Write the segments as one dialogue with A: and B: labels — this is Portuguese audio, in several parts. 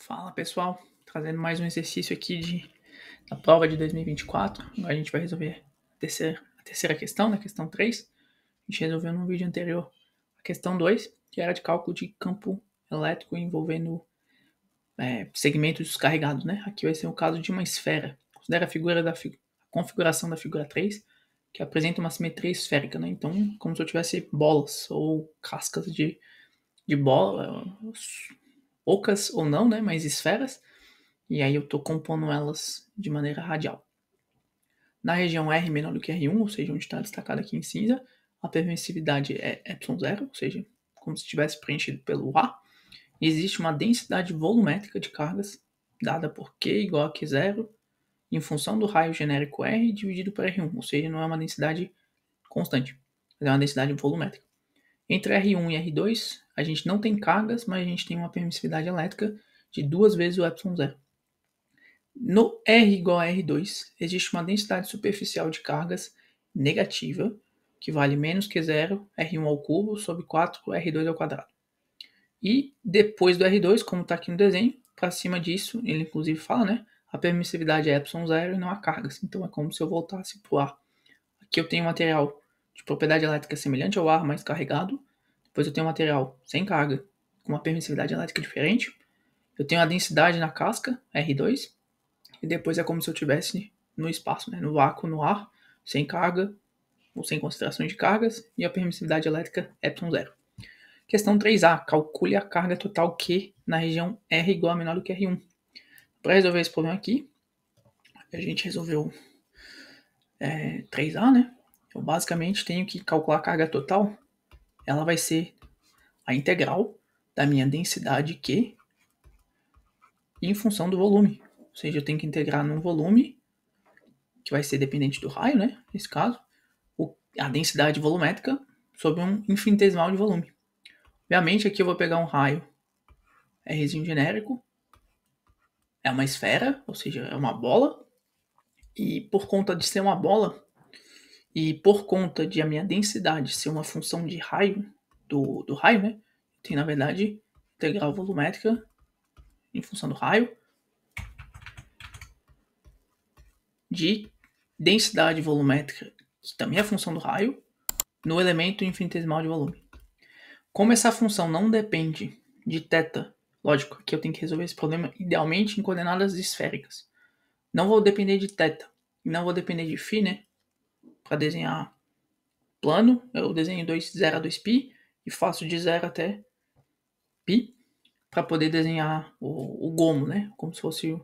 A: Fala pessoal, trazendo mais um exercício aqui da prova de 2024. Agora a gente vai resolver a terceira questão, né? Questão 3. A gente resolveu no vídeo anterior a questão 2, que era de cálculo de campo elétrico envolvendo segmentos descarregados, né? Aqui vai ser o caso de uma esfera. Considera a configuração da figura 3, que apresenta uma simetria esférica, né? Então, como se eu tivesse bolas ou cascas de bola, ocas ou não, né? Mas esferas. E aí eu estou compondo elas de maneira radial. Na região R menor do que R1, ou seja, onde está destacado aqui em cinza, a permissividade é ε0, ou seja, como se estivesse preenchido pelo A. E existe uma densidade volumétrica de cargas dada por Q igual a Q0 em função do raio genérico R dividido por R1, ou seja, não é uma densidade constante, é uma densidade volumétrica. Entre R1 e R2, a gente não tem cargas, mas a gente tem uma permissividade elétrica de 2 vezes o ε0. No R igual a R2, existe uma densidade superficial de cargas negativa, que vale menos que 0, R1 ao cubo, sobre 4, R2 ao quadrado. E depois do R2, como está aqui no desenho, para cima disso, ele inclusive fala, né? A permissividade é ε0 e não há cargas. Então é como se eu voltasse para o ar. Aqui eu tenho um material de propriedade elétrica semelhante ao ar, mais carregado. Depois eu tenho um material sem carga, com uma permissividade elétrica diferente. Eu tenho a densidade na casca, R2. E depois é como se eu estivesse no espaço, né? No vácuo, no ar, sem carga, ou sem considerações de cargas, e a permissividade elétrica ε0. Questão 3A. Calcule a carga total Q na região R igual a menor do que R1. Para resolver esse problema aqui, a gente resolveu 3A, né? Eu basicamente tenho que calcular a carga total. Ela vai ser a integral da minha densidade Q em função do volume. Ou seja, eu tenho que integrar num volume que vai ser dependente do raio, né? Nesse caso, a densidade volumétrica sobre um infinitesimal de volume. Obviamente, aqui eu vou pegar um raio Rzinho genérico, é uma esfera, ou seja, é uma bola, e por conta de ser uma bola, e por conta de a minha densidade ser uma função de raio, do raio, né? Tem, na verdade, integral volumétrica em função do raio, de densidade volumétrica, que também é função do raio, no elemento infinitesimal de volume. Como essa função não depende de θ, lógico que eu tenho que resolver esse problema idealmente em coordenadas esféricas. Não vou depender de θ, não vou depender de φ, né? Para desenhar plano, eu desenho 0 a 2π e faço de 0 até π para poder desenhar o gomo, né? Como se fosse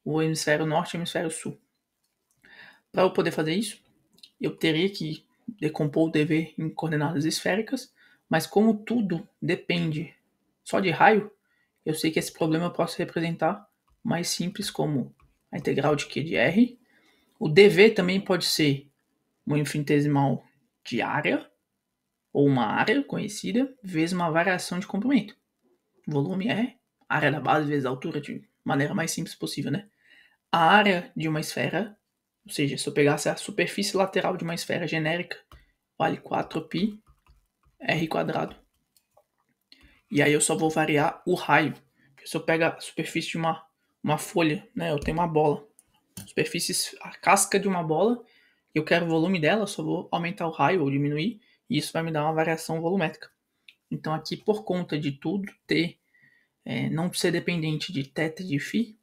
A: o hemisfério norte e o hemisfério sul. Para eu poder fazer isso, eu teria que decompor o dv em coordenadas esféricas, mas como tudo depende só de raio, eu sei que esse problema eu posso representar mais simples como a integral de Q de R. O dv também pode ser um infinitesimal de área, ou uma área conhecida, vezes uma variação de comprimento. O volume é a área da base vezes a altura, de maneira mais simples possível, né? A área de uma esfera, ou seja, se eu pegasse a superfície lateral de uma esfera genérica, vale 4π r quadrado. E aí eu só vou variar o raio. Porque se eu pegar a superfície de uma folha, né, eu tenho uma bola, a casca de uma bola, eu quero o volume dela, eu só vou aumentar o raio ou diminuir, e isso vai me dar uma variação volumétrica. Então aqui, por conta de tudo não ser dependente de θ e de φ,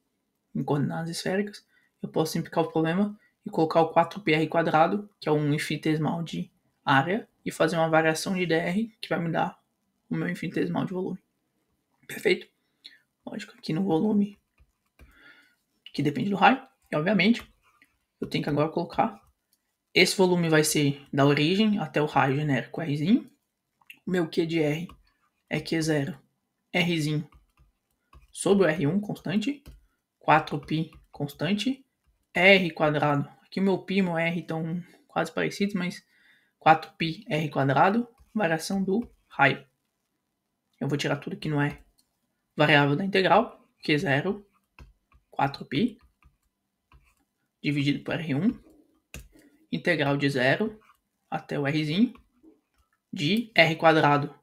A: em coordenadas esféricas, eu posso simplificar o problema e colocar o 4πr quadrado, que é um infinitesimal de área, e fazer uma variação de dr, que vai me dar o meu infinitesimal de volume. Perfeito? Lógico, aqui no volume, que depende do raio, e obviamente, eu tenho que agora colocar, esse volume vai ser da origem até o raio genérico Rzinho, o meu Q de R é Q0, Rzinho, sobre o R1 constante, 4π constante, R quadrado, aqui o meu π e o meu R estão quase parecidos, mas 4π R quadrado, variação do raio. Eu vou tirar tudo que não é variável da integral, Q0, 4π, dividido por R1, integral de 0 até o Rzinho, de R quadrado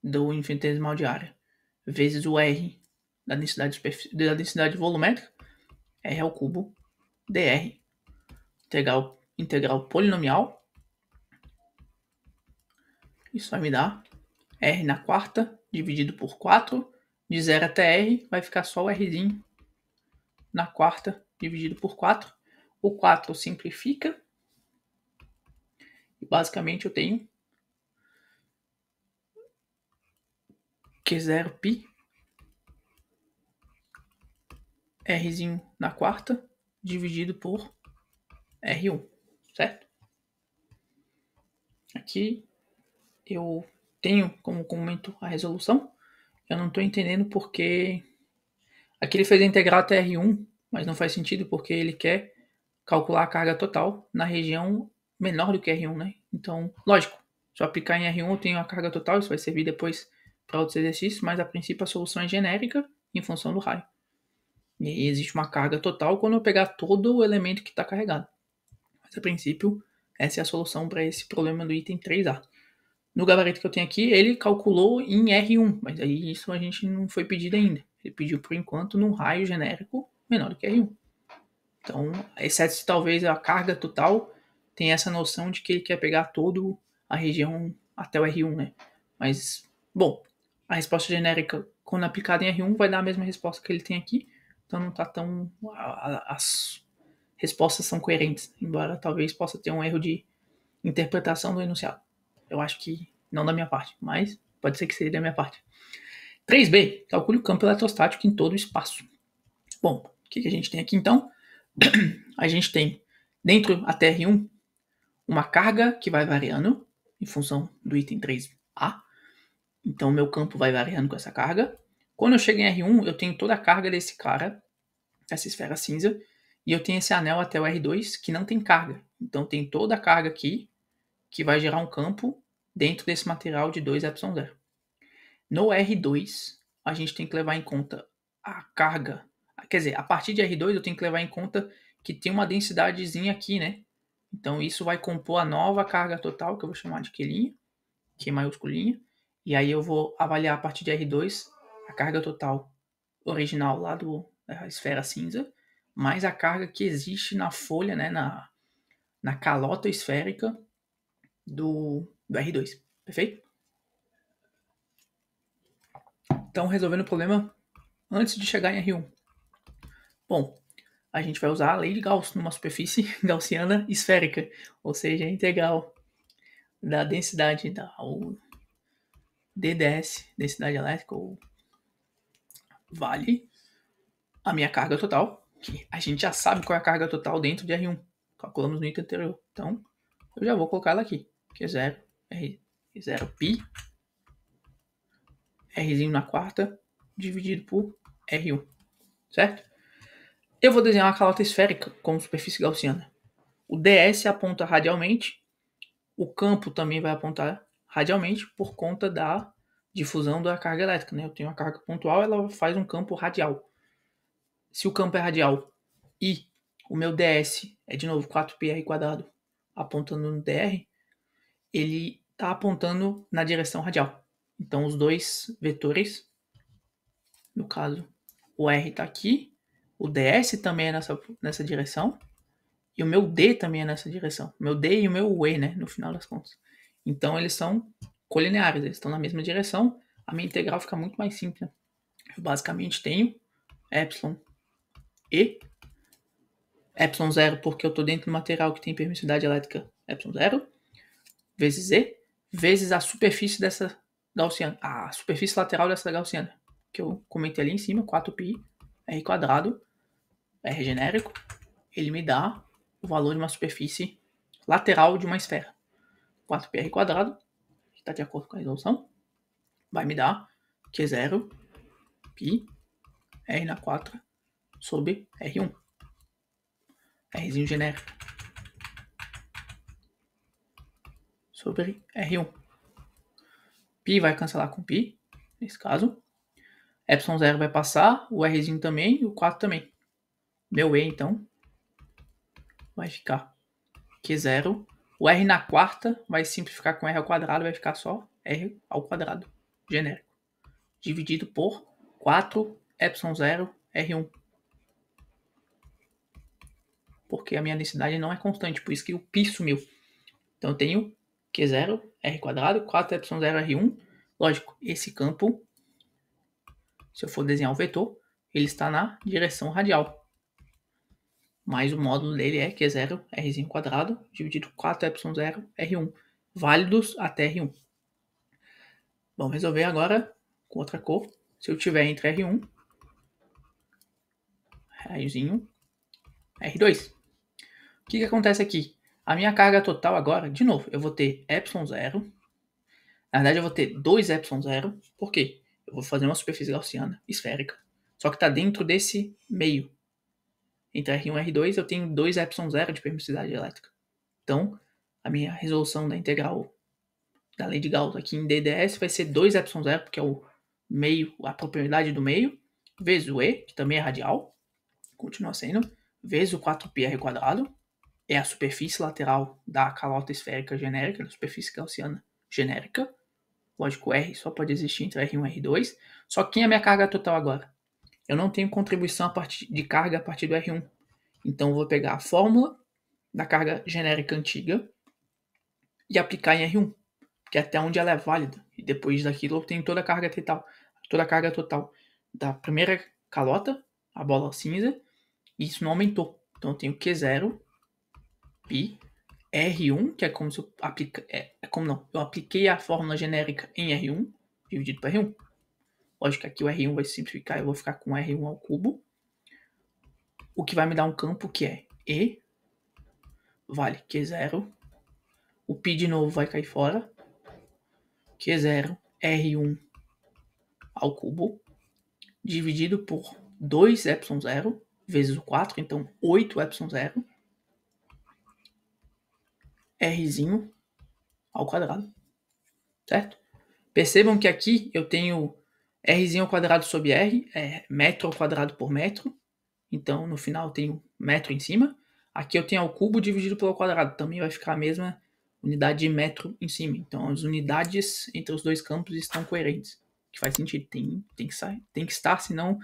A: do infinitesimal de área, vezes o R da densidade volumétrica, R ao cubo dr, integral polinomial, isso vai me dar R na quarta dividido por 4, de 0 até R vai ficar só o Rzinho na quarta dividido por 4. O 4 simplifica e basicamente eu tenho Q0π Rzinho na quarta dividido por R1, certo? Aqui eu tenho como comento a resolução. Eu não estou entendendo porque aqui ele fez a integral até R1, mas não faz sentido porque ele quer calcular a carga total na região menor do que R1, né? Então, lógico, se eu aplicar em R1 eu tenho a carga total, isso vai servir depois para outros exercícios, mas a princípio a solução é genérica em função do raio. E aí existe uma carga total quando eu pegar todo o elemento que está carregado. Mas a princípio, essa é a solução para esse problema do item 3A. No gabarito que eu tenho aqui, ele calculou em R1, mas aí isso a gente não foi pedido ainda. Ele pediu por enquanto num raio genérico menor do que R1. Então, exceto se talvez a carga total tenha essa noção de que ele quer pegar toda a região até o R1, né? Mas, bom, a resposta genérica, quando aplicada em R1, vai dar a mesma resposta que ele tem aqui. Então não tá tão... As respostas são coerentes, embora talvez possa ter um erro de interpretação do enunciado. Eu acho que não da minha parte, mas pode ser que seja da minha parte. 3b, calcule o campo eletrostático em todo o espaço. Bom, o que a gente tem aqui então? A gente tem dentro até R1 uma carga que vai variando em função do item 3A. Então meu campo vai variando com essa carga. Quando eu chego em R1, eu tenho toda a carga desse cara, essa esfera cinza, e eu tenho esse anel até o R2 que não tem carga. Então tem toda a carga aqui que vai gerar um campo dentro desse material de 2ε0. No R2, a gente tem que levar em conta a carga. Quer dizer, a partir de R2 eu tenho que levar em conta que tem uma densidadezinha aqui, né? Então isso vai compor a nova carga total, que eu vou chamar de Q', Q maiúsculinha. E aí eu vou avaliar a partir de R2 a carga total original lá da esfera cinza, mais a carga que existe na folha, né? Na calota esférica do R2. Perfeito? Então, resolvendo o problema antes de chegar em R1. Bom, a gente vai usar a lei de Gauss numa superfície gaussiana esférica, ou seja, a integral da densidade da DDS, densidade elétrica, ou vale a minha carga total, que a gente já sabe qual é a carga total dentro de R1. Calculamos no item anterior. Então, eu já vou colocar ela aqui, que é 0, R0π, Rzinho na quarta, dividido por R1, certo? Eu vou desenhar uma calota esférica como superfície gaussiana. O ds aponta radialmente, o campo também vai apontar radialmente por conta da difusão da carga elétrica, né? Eu tenho uma carga pontual, ela faz um campo radial. Se o campo é radial e o meu ds é de novo 4πr² apontando no dr, ele está apontando na direção radial. Então os dois vetores, no caso o r está aqui, o ds também é nessa direção, e o meu D também é nessa direção. O meu D e o meu E, né? No final das contas. Então eles são colineares, eles estão na mesma direção. A minha integral fica muito mais simples. Né? Eu basicamente tenho epsilon E, epsilon 0 porque eu estou dentro do material que tem permissividade elétrica epsilon 0, vezes E, vezes a superfície dessa gaussiana, a superfície lateral dessa gaussiana, que eu comentei ali em cima, 4π, r², R genérico, ele me dá o valor de uma superfície lateral de uma esfera. 4πr², que está de acordo com a resolução, vai me dar Q0 π R na 4 sobre R1. Rzinho genérico sobre R1. Π vai cancelar com π, nesse caso. Epsilon 0 vai passar, o Rzinho também e o 4 também. Meu E, então, vai ficar Q0. O R na quarta vai simplificar com R ao quadrado, vai ficar só R ao quadrado, genérico. Dividido por 4 ε0, R1. Porque a minha densidade não é constante, por isso que o π sumiu. Então eu tenho Q0, R quadrado, 4ε0, R1. Lógico, esse campo, se eu for desenhar o vetor, ele está na direção radial. Mas o módulo dele é Q0, Rzinho quadrado, dividido por 4ε0, R1. Válidos até R1. Vamos resolver agora com outra cor. Se eu tiver entre R1, raiozinho, R2. O que acontece aqui? A minha carga total agora, de novo, eu vou ter ε0. Na verdade, eu vou ter 2ε0. Por quê? Eu vou fazer uma superfície gaussiana esférica. Só que está dentro desse meio. Entre R1 e R2, eu tenho 2ε0 de permissividade elétrica. Então, a minha resolução da integral da lei de Gauss aqui em DDS vai ser 2ε0, porque é o meio, a propriedade do meio, vezes o E, que também é radial, continua sendo, vezes o 4πr quadrado, é a superfície lateral da calota esférica genérica, da superfície gaussiana genérica. Lógico, R só pode existir entre R1 e R2. Só que quem é a minha carga total agora? Eu não tenho contribuição de carga a partir do R1. Então eu vou pegar a fórmula da carga genérica antiga e aplicar em R1, que é até onde ela é válida. E depois daquilo eu tenho toda a carga total da primeira calota, a bola cinza, e isso não aumentou. Então eu tenho Q0 π R1, que é como se eu eu apliquei a fórmula genérica em R1, dividido por R1. Lógico que aqui o R1 vai se simplificar, eu vou ficar com R1 ao cubo, o que vai me dar um campo que é E, vale Q0, o π de novo vai cair fora, Q0, R1 ao cubo, dividido por 2ε0, vezes o 4, então 8ε0, Rzinho ao quadrado, certo? Percebam que aqui eu tenho Rzinho ao quadrado sobre R, é metro ao quadrado por metro, então no final eu tenho metro em cima. Aqui eu tenho ao cubo dividido pelo quadrado, também vai ficar a mesma unidade de metro em cima. Então as unidades entre os dois campos estão coerentes, que faz sentido, tem que estar, senão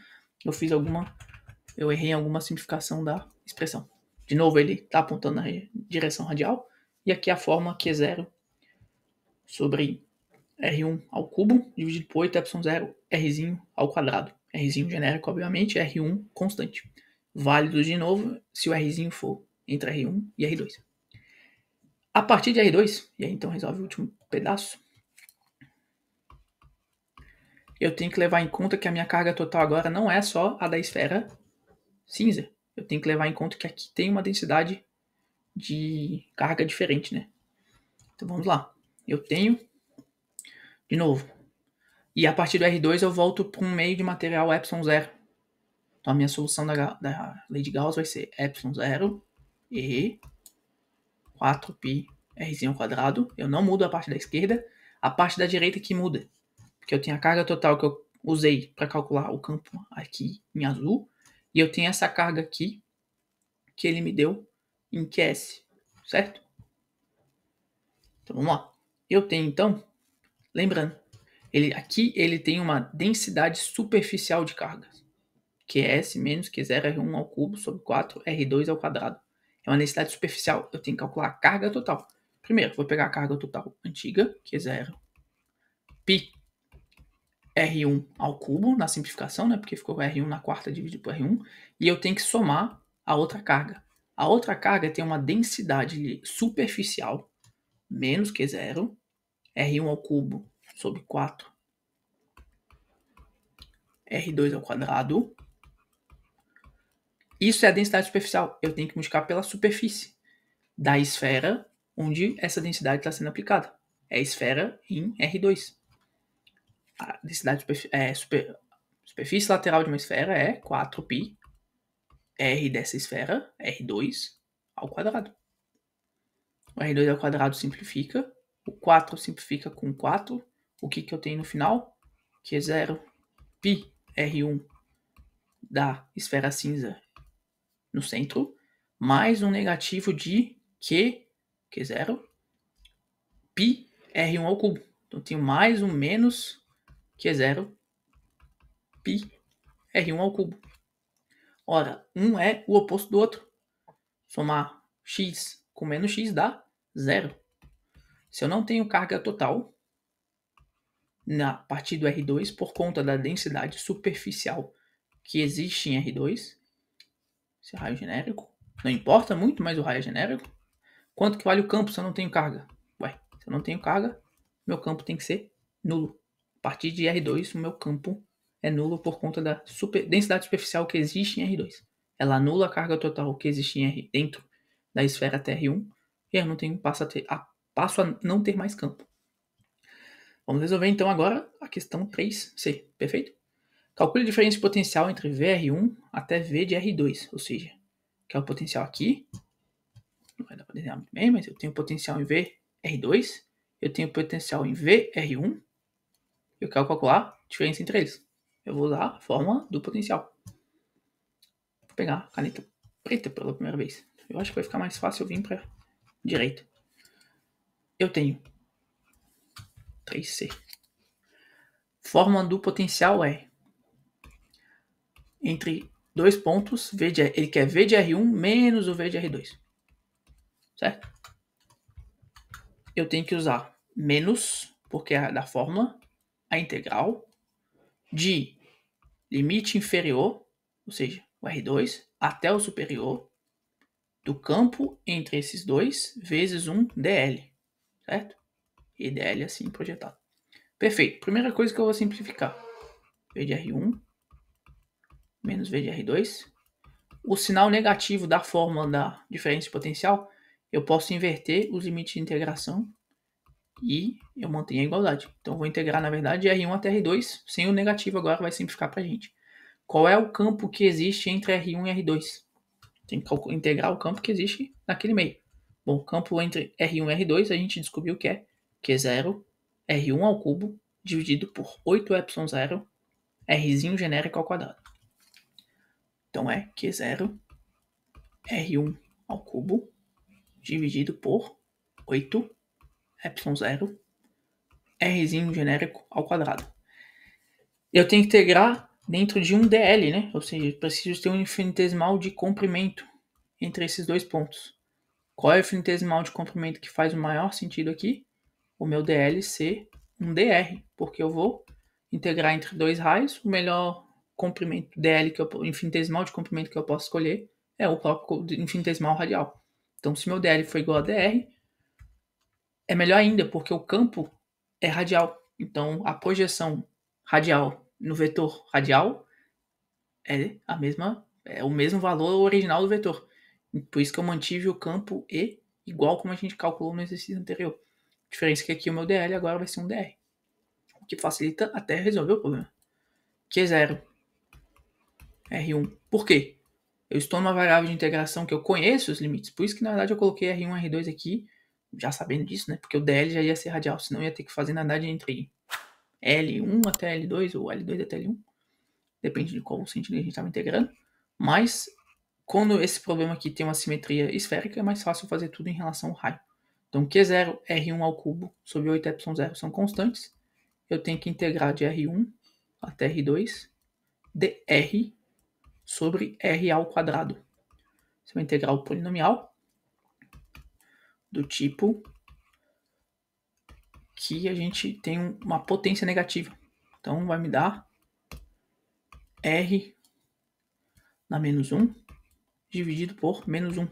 A: eu errei em alguma simplificação da expressão. De novo, ele está apontando na direção radial, e aqui a fórmula Q0 sobre R1 ao cubo, dividido por 8ε0, Rzinho ao quadrado. Rzinho genérico, obviamente, R1 constante. Válido de novo se o Rzinho for entre R1 e R2. A partir de R2, e aí então resolve o último pedaço, eu tenho que levar em conta que a minha carga total agora não é só a da esfera cinza. Eu tenho que levar em conta que aqui tem uma densidade de carga diferente, né? Então vamos lá. Eu tenho, de novo, e a partir do R2 eu volto para um meio de material ε0. Então a minha solução da lei de Gauss vai ser ε0 e 4π Rzinho ao quadrado. Eu não mudo a parte da esquerda, a parte da direita que muda. Porque eu tenho a carga total que eu usei para calcular o campo aqui em azul, e eu tenho essa carga aqui que ele me deu em QS, certo? Então vamos lá. Eu tenho então, lembrando, aqui ele tem uma densidade superficial de cargas, QS menos Q0 R1 ao cubo sobre 4 R2 ao quadrado. É uma densidade superficial. Eu tenho que calcular a carga total. Primeiro, vou pegar a carga total antiga, Q0, π R1 ao cubo, na simplificação, né? Porque ficou R1 na quarta dividido por R1. E eu tenho que somar a outra carga. A outra carga tem uma densidade superficial, menos Q0, R1 ao cubo sobre 4 R2 ao quadrado. Isso é a densidade superficial. Eu tenho que multiplicar pela superfície da esfera onde essa densidade está sendo aplicada. É a esfera em R2. A densidade superfície lateral de uma esfera é 4π R dessa esfera, R2 ao quadrado. O R2 ao quadrado simplifica. O 4 simplifica com 4. O que eu tenho no final? Que é 0 π R1 da esfera cinza no centro, mais um negativo de Q0 π R1 ao cubo. Então, eu tenho mais um menos Q0 π R1 ao cubo. Ora, um é o oposto do outro. Somar x com menos x dá 0. Se eu não tenho carga total na partir do R2 por conta da densidade superficial que existe em R2, esse raio genérico, não importa muito, mas o raio é genérico. Quanto que vale o campo se eu não tenho carga? Ué, se eu não tenho carga, meu campo tem que ser nulo. A partir de R2, o meu campo é nulo por conta da densidade superficial que existe em R2. Ela anula a carga total que existe em R dentro da esfera até R1 e eu não tenho, passo a não ter mais campo. Vamos resolver então agora a questão 3C, perfeito? Calcule a diferença de potencial entre VR1 até V de R2, ou seja, que é o potencial aqui. Não vai dar para desenhar muito bem, mas eu tenho potencial em VR2, eu tenho potencial em VR1, eu quero calcular a diferença entre eles. Eu vou usar a fórmula do potencial. Vou pegar a caneta preta pela primeira vez. Eu acho que vai ficar mais fácil eu vir para direita. Eu tenho 3C. Fórmula do potencial é entre dois pontos, ele quer V de R1 menos o V de R2. Certo? Eu tenho que usar menos, porque é da fórmula, a integral de limite inferior, ou seja, o R2, até o superior, do campo entre esses dois, vezes um DL, certo? E DL assim projetado. Perfeito. Primeira coisa que eu vou simplificar. V de R1 menos V de R2. O sinal negativo da fórmula da diferença de potencial, eu posso inverter os limites de integração e eu mantenho a igualdade. Então, eu vou integrar, na verdade, R1 até R2, sem o negativo agora, vai simplificar para a gente. Qual é o campo que existe entre R1 e R2? Tem que integrar o campo que existe naquele meio. Bom, o campo entre R1 e R2, a gente descobriu que é Q0, R1 ao cubo, dividido por 8ε0, Rzinho genérico ao quadrado. Então, é Q0, R1 ao cubo, dividido por 8ε0, Rzinho genérico ao quadrado. Eu tenho que integrar dentro de um DL, né? Ou seja, preciso ter um infinitesimal de comprimento entre esses dois pontos. Qual é o infinitesimal de comprimento que faz o maior sentido aqui? O meu DL ser um DR, porque eu vou integrar entre dois raios. O melhor comprimento DL, infinitesimal de comprimento que eu posso escolher, é o próprio infinitesimal radial. Então, se meu DL for igual a DR, é melhor ainda, porque o campo é radial. Então, a projeção radial no vetor radial é o mesmo valor original do vetor. Por isso que eu mantive o campo E igual como a gente calculou no exercício anterior. A diferença é que aqui o meu DL agora vai ser um DR. O que facilita até resolver o problema. Q0, R1. Por quê? Eu estou numa variável de integração que eu conheço os limites. Por isso que, na verdade, eu coloquei R1 e R2 aqui, já sabendo disso, né? Porque o DL já ia ser radial, senão eu ia ter que fazer, na verdade, entre L1 até L2 ou L2 até L1. Depende de qual sentido a gente estava integrando. Mas, quando esse problema aqui tem uma simetria esférica, é mais fácil fazer tudo em relação ao raio. Então, Q0, R1 ao cubo sobre 8ε0 são constantes. Eu tenho que integrar de R1 até R2 dr sobre R ao quadrado. Isso é uma integral polinomial do tipo que a gente tem uma potência negativa. Então, vai me dar R na menos 1 dividido por menos 1.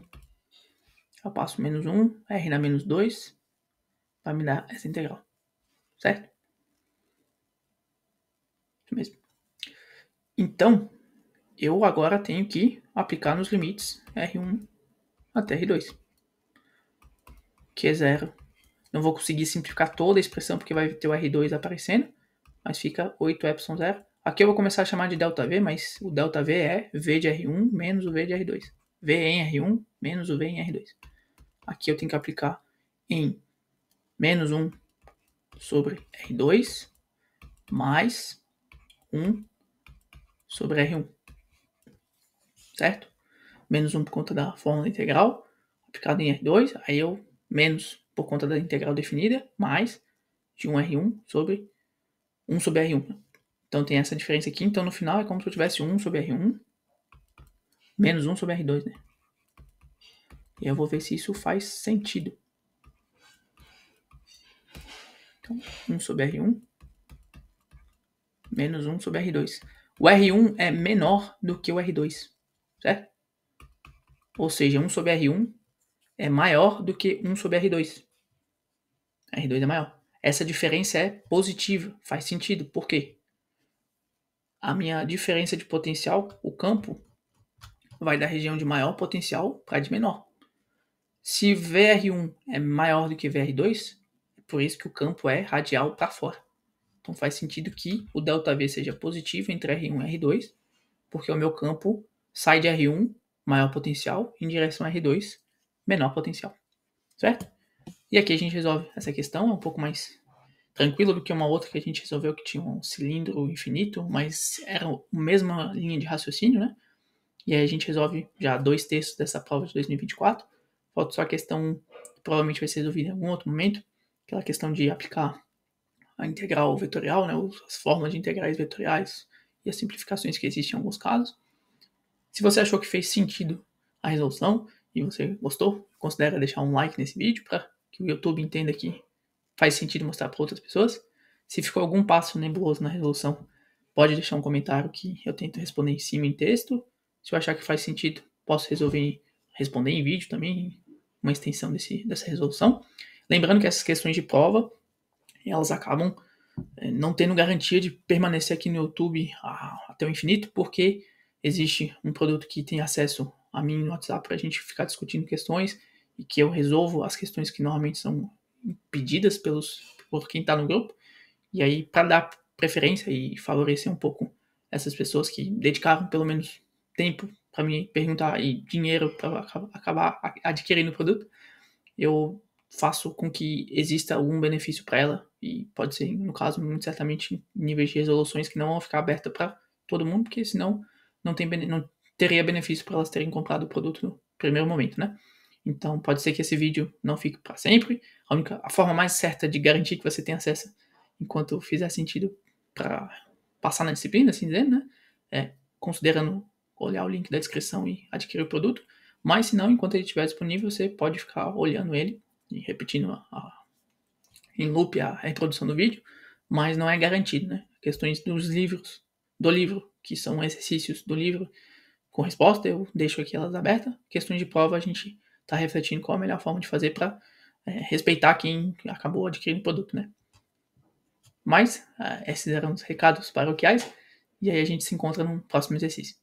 A: Eu passo menos 1, R na menos 2, vai me dar essa integral. Certo? Isso mesmo. Então, eu agora tenho que aplicar nos limites R1 até R2. Q0. Não vou conseguir simplificar toda a expressão porque vai ter o R2 aparecendo, mas fica 8ε0. Aqui eu vou começar a chamar de ΔV, mas o ΔV é V de R1 menos o V de R2. V em R1 menos o V em R2. Aqui eu tenho que aplicar em menos 1 sobre R2 mais 1 sobre R1. Certo? Menos 1 por conta da fórmula integral aplicada em R2. Aí eu menos por conta da integral definida, mais de 1R1 sobre 1 sobre R1. Então tem essa diferença aqui. Então no final é como se eu tivesse 1 sobre R1 menos 1 sobre R2, né? E eu vou ver se isso faz sentido. Então 1 sobre R1 menos 1 sobre R2. O R1 é menor do que o R2, certo? Ou seja, 1 sobre R1 é maior do que 1 sobre R2. R2 é maior. Essa diferença é positiva, faz sentido. Por quê? A minha diferença de potencial, o campo, vai da região de maior potencial para de menor. Se VR1 é maior do que VR2, é por isso que o campo é radial para fora. Então faz sentido que o ΔV seja positivo entre R1 e R2, porque o meu campo sai de R1, maior potencial, em direção a R2, menor potencial. Certo? E aqui a gente resolve essa questão, é um pouco mais tranquilo do que uma outra que a gente resolveu que tinha um cilindro infinito, mas era a mesma linha de raciocínio, né? E aí a gente resolve já 2/3 dessa prova de 2024. Falta só a questão que provavelmente vai ser resolvida em algum outro momento, aquela questão de aplicar a integral vetorial, né? As formas de integrais vetoriais e as simplificações que existem em alguns casos. Se você achou que fez sentido a resolução e você gostou, considere deixar um like nesse vídeo para que o YouTube entenda que faz sentido mostrar para outras pessoas. Se ficou algum passo nebuloso na resolução, pode deixar um comentário que eu tento responder em cima em texto. Se eu achar que faz sentido, posso responder em vídeo também, uma extensão dessa resolução. Lembrando que essas questões de prova, elas acabam não tendo garantia de permanecer aqui no YouTube até o infinito, porque existe um produto que tem acesso a mim no WhatsApp para a gente ficar discutindo questões e que eu resolvo as questões que normalmente são pedidas por quem está no grupo. E aí, para dar preferência e favorecer um pouco essas pessoas que dedicaram pelo menos tempo para me perguntar e dinheiro para acabar adquirindo o produto, eu faço com que exista algum benefício para ela. E pode ser, no caso, muito certamente, níveis de resoluções que não vão ficar abertas para todo mundo, porque senão não teria benefício para elas terem comprado o produto no primeiro momento, né? Então, pode ser que esse vídeo não fique para sempre. A forma mais certa de garantir que você tenha acesso enquanto fizer sentido para passar na disciplina, assim dizendo, né? É considerando olhar o link da descrição e adquirir o produto. Mas se não, enquanto ele estiver disponível, você pode ficar olhando ele e repetindo em loop a reprodução do vídeo, mas não é garantido, né? Questões do livro, que são exercícios do livro com resposta, eu deixo aqui elas abertas. Questões de prova, a gente está refletindo qual a melhor forma de fazer para respeitar quem acabou adquirindo o produto, né? Mas esses eram os recados paroquiais, e aí a gente se encontra no próximo exercício.